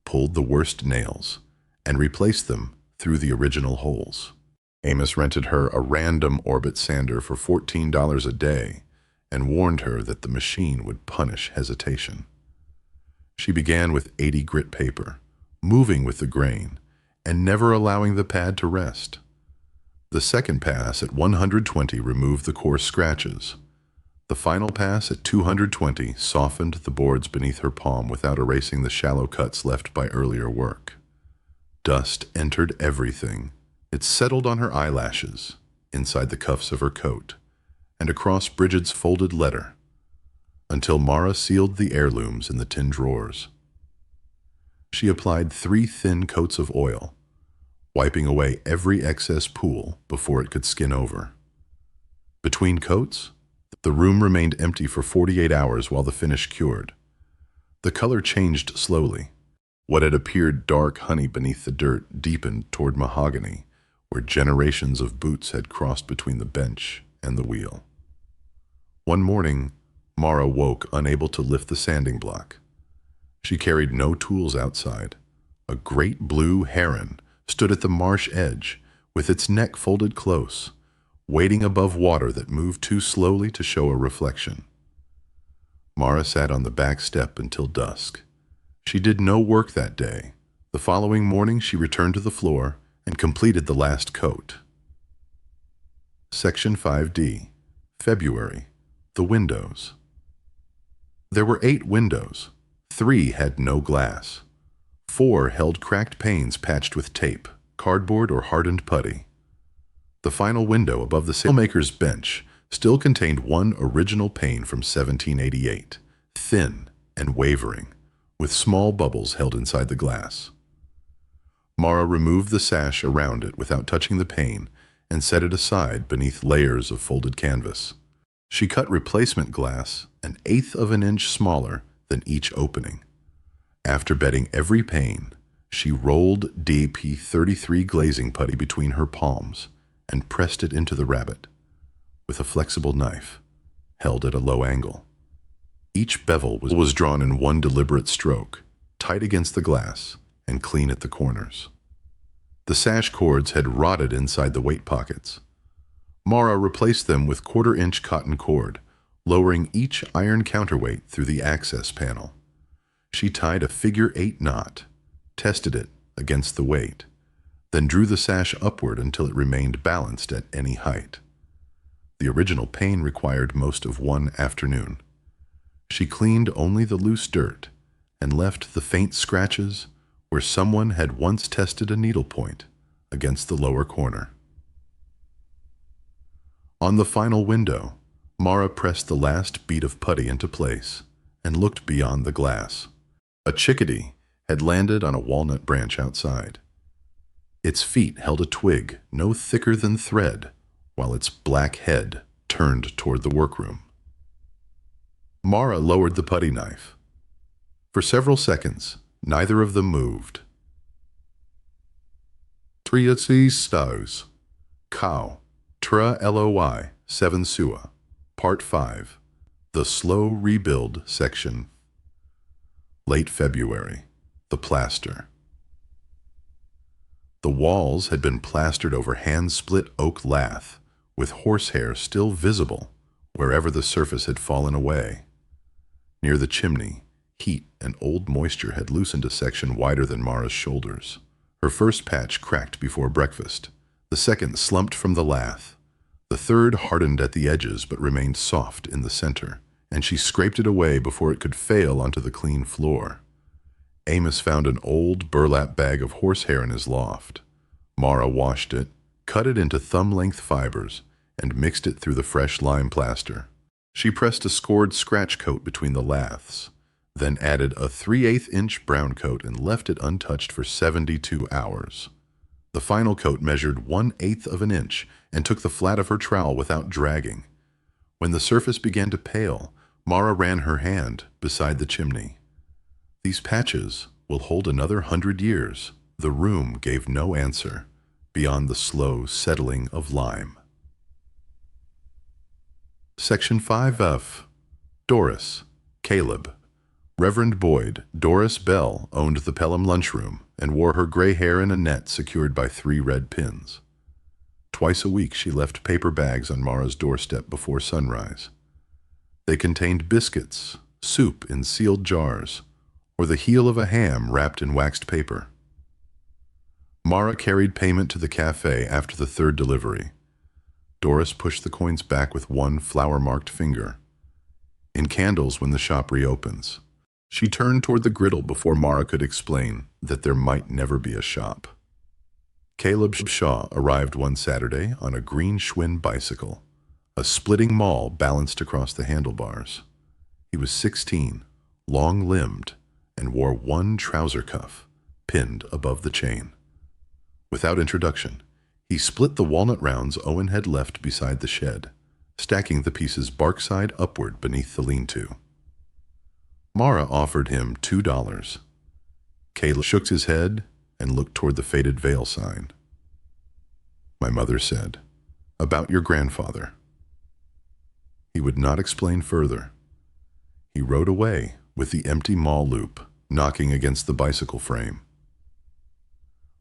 pulled the worst nails, and replaced them through the original holes. Amos rented her a random orbit sander for $14 a day and warned her that the machine would punish hesitation. She began with 80 grit paper, moving with the grain, and never allowing the pad to rest. The second pass at 120 removed the coarse scratches. The final pass at 220 softened the boards beneath her palm without erasing the shallow cuts left by earlier work. Dust entered everything. It settled on her eyelashes, inside the cuffs of her coat, and across Brigid's folded letter, until Mara sealed the heirlooms in the tin drawers. She applied 3 thin coats of oil, wiping away every excess pool before it could skin over. Between coats, the room remained empty for 48 hours while the finish cured. The color changed slowly. What had appeared dark honey beneath the dirt deepened toward mahogany, where generations of boots had crossed between the bench and the wheel. One morning, Mara woke unable to lift the sanding block. She carried no tools outside. A great blue heron stood at the marsh edge, with its neck folded close, waiting above water that moved too slowly to show a reflection. Mara sat on the back step until dusk. She did no work that day. The following morning she returned to the floor and completed the last coat. Section 5D, February. The windows. There were 8 windows. 3 had no glass. 4 held cracked panes patched with tape, cardboard, or hardened putty. The final window above the sailmaker's bench still contained one original pane from 1788, thin and wavering, with small bubbles held inside the glass. Mara removed the sash around it without touching the pane and set it aside beneath layers of folded canvas. She cut replacement glass 1/8 of an inch smaller than each opening. After bedding every pane, she rolled DAP 33 glazing putty between her palms and pressed it into the rabbet with a flexible knife held at a low angle. Each bevel was drawn in one deliberate stroke, tight against the glass and clean at the corners. The sash cords had rotted inside the weight pockets. Mara replaced them with 1/4-inch cotton cord, lowering each iron counterweight through the access panel. She tied a figure-8 knot, tested it against the weight, then drew the sash upward until it remained balanced at any height. The original pane required most of one afternoon. She cleaned only the loose dirt and left the faint scratches where someone had once tested a needlepoint against the lower corner. On the final window, Mara pressed the last bead of putty into place and looked beyond the glass. A chickadee had landed on a walnut branch outside. Its feet held a twig no thicker than thread, while its black head turned toward the workroom. Mara lowered the putty knife. For several seconds, neither of them moved. Triacy stows. Cow. Tra Loi. 7 Sua. Part 5. The Slow Rebuild Section. Late February. The plaster. The walls had been plastered over hand-split oak lath, with horsehair still visible wherever the surface had fallen away. Near the chimney, heat and old moisture had loosened a section wider than Mara's shoulders. Her first patch cracked before breakfast. The second slumped from the lath. The third hardened at the edges but remained soft in the center, and she scraped it away before it could fail onto the clean floor. Amos found an old burlap bag of horsehair in his loft. Mara washed it, cut it into thumb-length fibers, and mixed it through the fresh lime plaster. She pressed a scored scratch coat between the laths, then added a 3/8-inch brown coat and left it untouched for 72 hours. The final coat measured 1/8 of an inch and took the flat of her trowel without dragging. When the surface began to pale, Mara ran her hand beside the chimney. These patches will hold another 100 years. The room gave no answer beyond the slow settling of lime. Section 5F. Doris, Caleb. Reverend Boyd, Doris Bell, owned the Pelham lunchroom and wore her gray hair in a net secured by 3 red pins. Twice a week she left paper bags on Mara's doorstep before sunrise. They contained biscuits, soup in sealed jars, or the heel of a ham wrapped in waxed paper. Mara carried payment to the cafe after the third delivery. Doris pushed the coins back with one flour-marked finger. In candles when the shop reopens. She turned toward the griddle before Mara could explain that there might never be a shop. Caleb Shaw arrived one Saturday on a green Schwinn bicycle, a splitting maul balanced across the handlebars. He was 16, long-limbed, and wore one trouser cuff, pinned above the chain. Without introduction, he split the walnut rounds Owen had left beside the shed, stacking the pieces barkside upward beneath the lean-to. Mara offered him $2. Caleb shook his head and looked toward the faded Vale sign. My mother said, "About your grandfather." He would not explain further. He rode away with the empty maul loop knocking against the bicycle frame.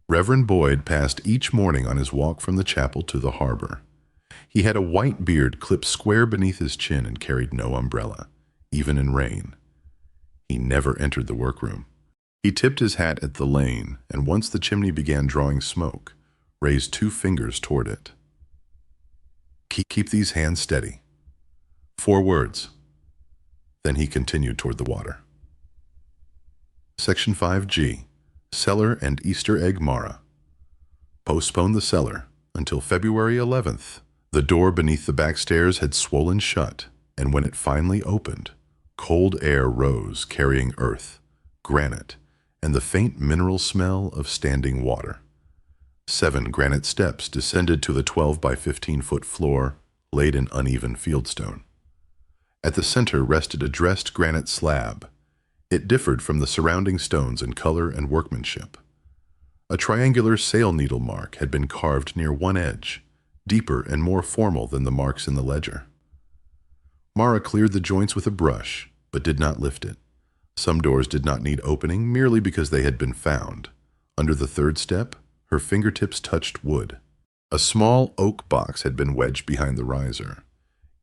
Reverend Boyd passed each morning on his walk from the chapel to the harbor. He had a white beard clipped square beneath his chin and carried no umbrella, even in rain. He never entered the workroom. He tipped his hat at the lane, and once the chimney began drawing smoke, raised 2 fingers toward it. Keep these hands steady. 4 words. Then he continued toward the water. Section 5G. Cellar and Easter egg Mara. Postpone the cellar until February 11th. The door beneath the back stairs had swollen shut, and when it finally opened, cold air rose carrying earth, granite, and the faint mineral smell of standing water. 7 granite steps descended to the 12 by 15-foot floor, laid in uneven fieldstone. At the center rested a dressed granite slab. It differed from the surrounding stones in color and workmanship. A triangular sail needle mark had been carved near one edge, deeper and more formal than the marks in the ledger. Mara cleared the joints with a brush, but did not lift it. Some doors did not need opening merely because they had been found. Under the 3rd step, her fingertips touched wood. A small oak box had been wedged behind the riser.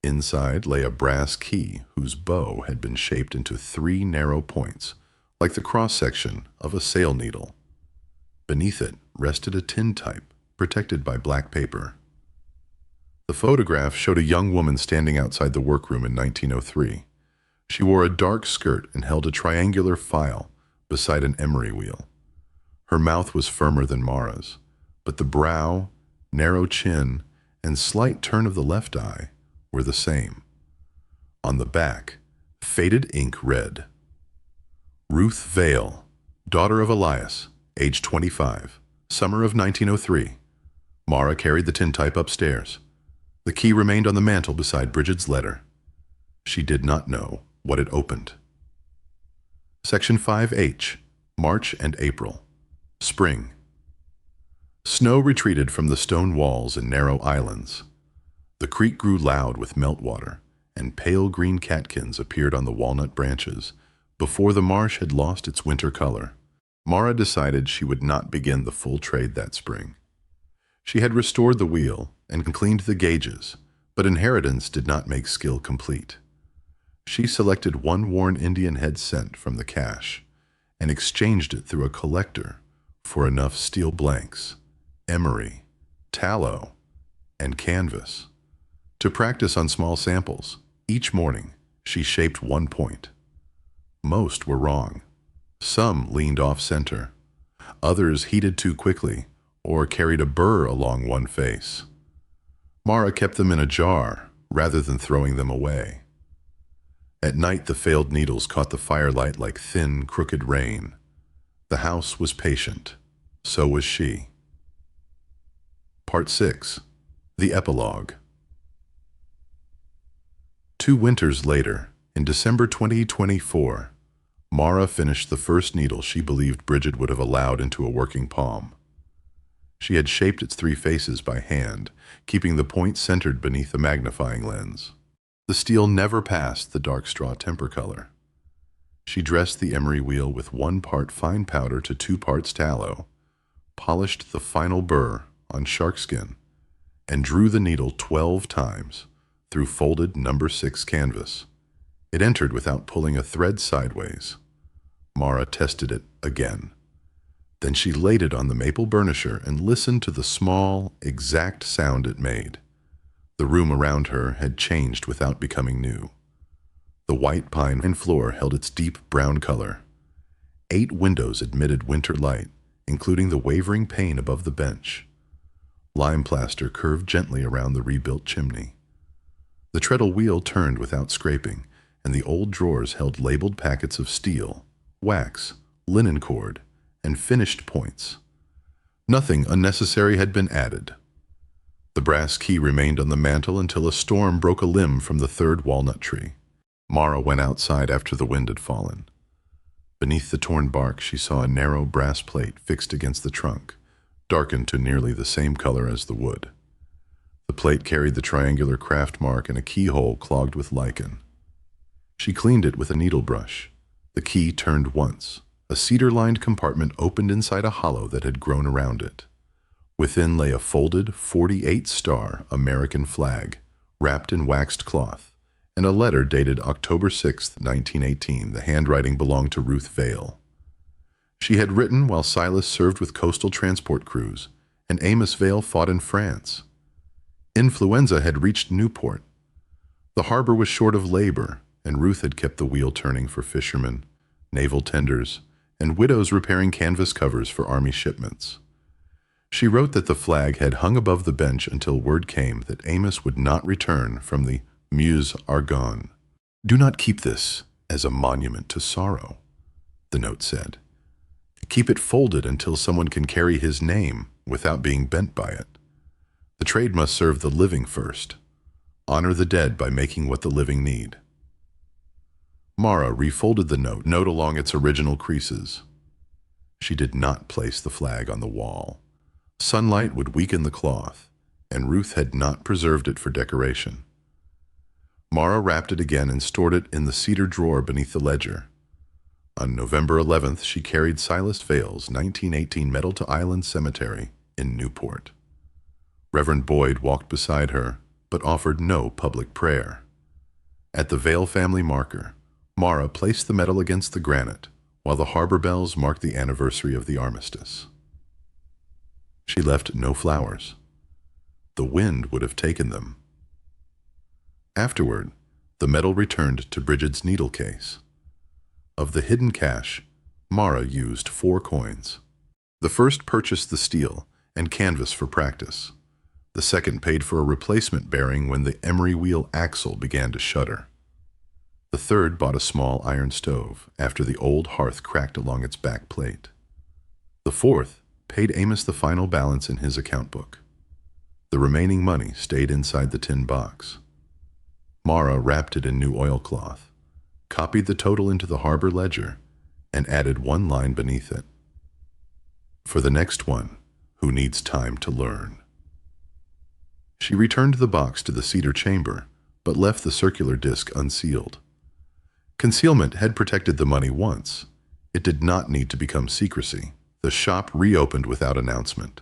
Inside lay a brass key whose bow had been shaped into 3 narrow points, like the cross-section of a sail needle. Beneath it rested a tintype, protected by black paper. The photograph showed a young woman standing outside the workroom in 1903. She wore a dark skirt and held a triangular file beside an emery-wheel. Her mouth was firmer than Mara's, but the brow, narrow chin, and slight turn of the left eye were the same. On the back, faded ink read, Ruth Vale, daughter of Elias, age 25, summer of 1903. Mara carried the tintype upstairs. The key remained on the mantel beside Brigid's letter. She did not know what it opened. Section 5H, March and April. Spring. Snow retreated from the stone walls and narrow islands. The creek grew loud with meltwater, and pale green catkins appeared on the walnut branches before the marsh had lost its winter color. Mara decided she would not begin the full trade that spring. She had restored the wheel and cleaned the gauges, but inheritance did not make skill complete. She selected one worn Indian head cent from the cache and exchanged it through a collector for enough steel blanks, emery, tallow, and canvas. To practice on small samples, each morning she shaped one point. Most were wrong. Some leaned off-center. Others heated too quickly or carried a burr along one face. Mara kept them in a jar rather than throwing them away. At night the failed needles caught the firelight like thin, crooked rain. The house was patient. So was she. Part 6. The Epilogue. 2 winters later, in December 2024, Mara finished the first needle she believed Brigid would have allowed into a working palm. She had shaped its 3 faces by hand, keeping the point centered beneath a magnifying lens. The steel never passed the dark straw temper color. She dressed the emery-wheel with 1 part fine powder to 2 parts tallow, polished the final burr on sharkskin, and drew the needle 12 times through folded number 6 canvas. It entered without pulling a thread sideways. Mara tested it again. Then she laid it on the maple burnisher and listened to the small, exact sound it made. The room around her had changed without becoming new. The white pine floor held its deep brown color. 8 windows admitted winter light, including the wavering pane above the bench. Lime plaster curved gently around the rebuilt chimney. The treadle wheel turned without scraping, and the old drawers held labeled packets of steel, wax, linen cord, and finished points. Nothing unnecessary had been added. The brass key remained on the mantel until a storm broke a limb from the 3rd walnut tree. Mara went outside after the wind had fallen. Beneath the torn bark, she saw a narrow brass plate fixed against the trunk, darkened to nearly the same color as the wood. The plate carried the triangular craft mark and a keyhole clogged with lichen. She cleaned it with a needle brush. The key turned once. A cedar-lined compartment opened inside a hollow that had grown around it. Within lay a folded 48-star American flag, wrapped in waxed cloth, and a letter dated October 6, 1918. The handwriting belonged to Ruth Vale. She had written while Silas served with coastal transport crews, and Amos Vale fought in France. Influenza had reached Newport. The harbor was short of labor, and Ruth had kept the wheel turning for fishermen, naval tenders, and widows repairing canvas covers for army shipments. She wrote that the flag had hung above the bench until word came that Amos would not return from the Meuse Argonne. "Do not keep this as a monument to sorrow," the note said. "Keep it folded until someone can carry his name without being bent by it. The trade must serve the living first. Honor the dead by making what the living need." Mara refolded the note along its original creases. She did not place the flag on the wall. Sunlight would weaken the cloth, and Ruth had not preserved it for decoration. Mara wrapped it again and stored it in the cedar drawer beneath the ledger. On November 11th, she carried Silas Vale's 1918 Metal to Island Cemetery in Newport. Reverend Boyd walked beside her, but offered no public prayer. At the Vale family marker, Mara placed the medal against the granite, while the harbor bells marked the anniversary of the armistice. She left no flowers. The wind would have taken them. Afterward, the medal returned to Brigid's needle case. Of the hidden cash, Mara used 4 coins. The first purchased the steel and canvas for practice. The second paid for a replacement bearing when the emery-wheel axle began to shudder. The third bought a small iron stove after the old hearth cracked along its back plate. The fourth paid Amos the final balance in his account book. The remaining money stayed inside the tin box. Mara wrapped it in new oilcloth, copied the total into the harbor ledger, and added one line beneath it. For the next one, who needs time to learn. She returned the box to the cedar chamber, but left the circular disc unsealed. Concealment had protected the money once. It did not need to become secrecy. The shop reopened without announcement.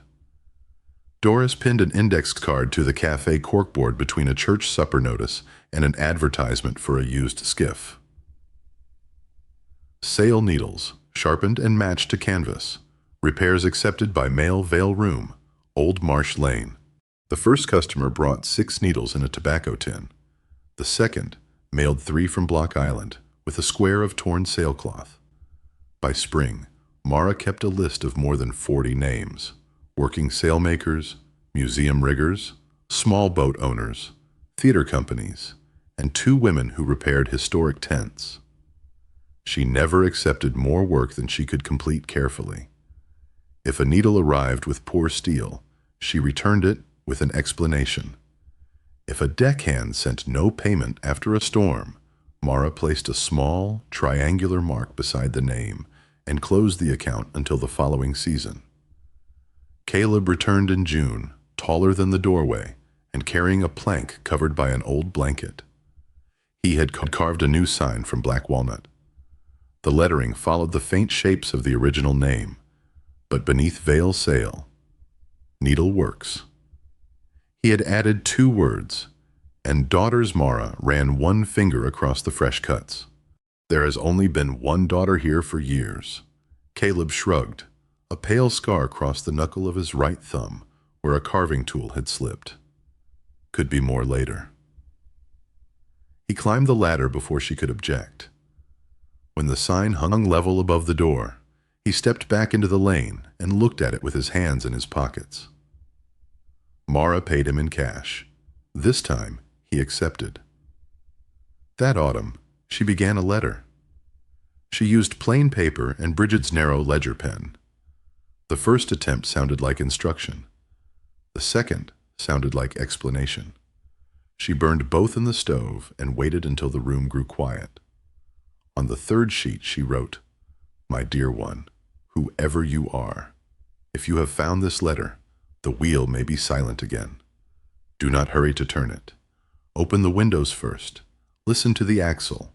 Doris pinned an index card to the cafe corkboard between a church supper notice and an advertisement for a used skiff. Sail needles, sharpened and matched to canvas. Repairs accepted by Male Vale Room, Old Marsh Lane. The first customer brought 6 needles in a tobacco tin. The second mailed 3 from Block Island, with a square of torn sailcloth. By spring, Mara kept a list of more than 40 names: working sailmakers, museum riggers, small boat owners, theater companies, and 2 women who repaired historic tents. She never accepted more work than she could complete carefully. If a needle arrived with poor steel, she returned it with an explanation. If a deckhand sent no payment after a storm, Mara placed a small, triangular mark beside the name and closed the account until the following season. Caleb returned in June, taller than the doorway, and carrying a plank covered by an old blanket. He had carved a new sign from black walnut. The lettering followed the faint shapes of the original name, but beneath Vale Sail, Needle Works. He had added 2 words, and Daughters Mara ran one finger across the fresh cuts. There has only been one daughter here for years. Caleb shrugged. A pale scar crossed the knuckle of his right thumb, where a carving tool had slipped. Could be more later. He climbed the ladder before she could object. When the sign hung level above the door, he stepped back into the lane and looked at it with his hands in his pockets. Mara paid him in cash. This time, he accepted. That autumn, she began a letter. She used plain paper and Brigid's narrow ledger pen. The first attempt sounded like instruction. The second sounded like explanation. She burned both in the stove and waited until the room grew quiet. On the third sheet she wrote, "My dear one, whoever you are, if you have found this letter, the wheel may be silent again. Do not hurry to turn it. Open the windows first. Listen to the axle.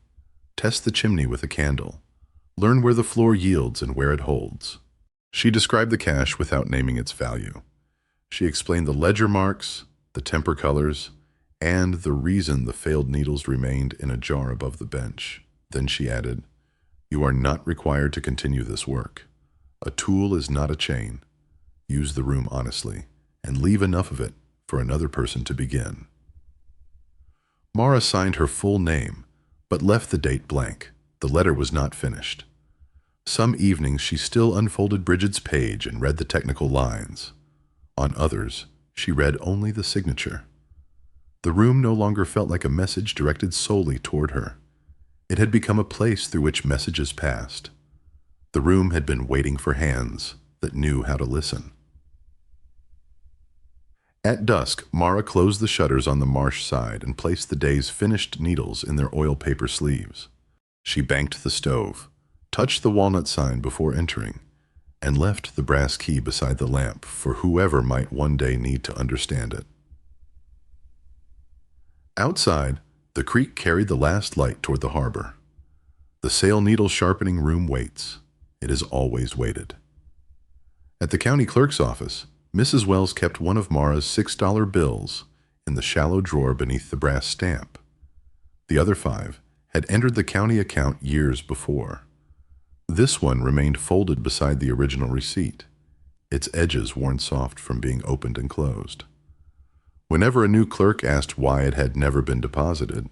Test the chimney with a candle. Learn where the floor yields and where it holds." She described the cash without naming its value. She explained the ledger marks, the temper colors, and the reason the failed needles remained in a jar above the bench. Then she added, "You are not required to continue this work. A tool is not a chain. Use the room honestly, and leave enough of it for another person to begin." Mara signed her full name, but left the date blank. The letter was not finished. Some evenings she still unfolded Brigid's page and read the technical lines. On others, she read only the signature. The room no longer felt like a message directed solely toward her. It had become a place through which messages passed. The room had been waiting for hands that knew how to listen. At dusk, Mara closed the shutters on the marsh side and placed the day's finished needles in their oil paper sleeves. She banked the stove, touched the walnut sign before entering, and left the brass key beside the lamp for whoever might one day need to understand it. Outside, the creek carried the last light toward the harbor. The sail needle sharpening room waits. It has always waited. At the county clerk's office, Mrs. Wells kept one of Mara's $6 bills in the shallow drawer beneath the brass stamp. The other 5 had entered the county account years before. This one remained folded beside the original receipt, its edges worn soft from being opened and closed. Whenever a new clerk asked why it had never been deposited,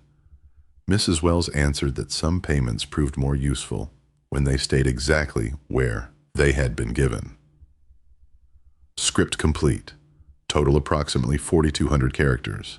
Mrs. Wells answered that some payments proved more useful when they stayed exactly where they had been given. Script complete. Total approximately 4,200 characters.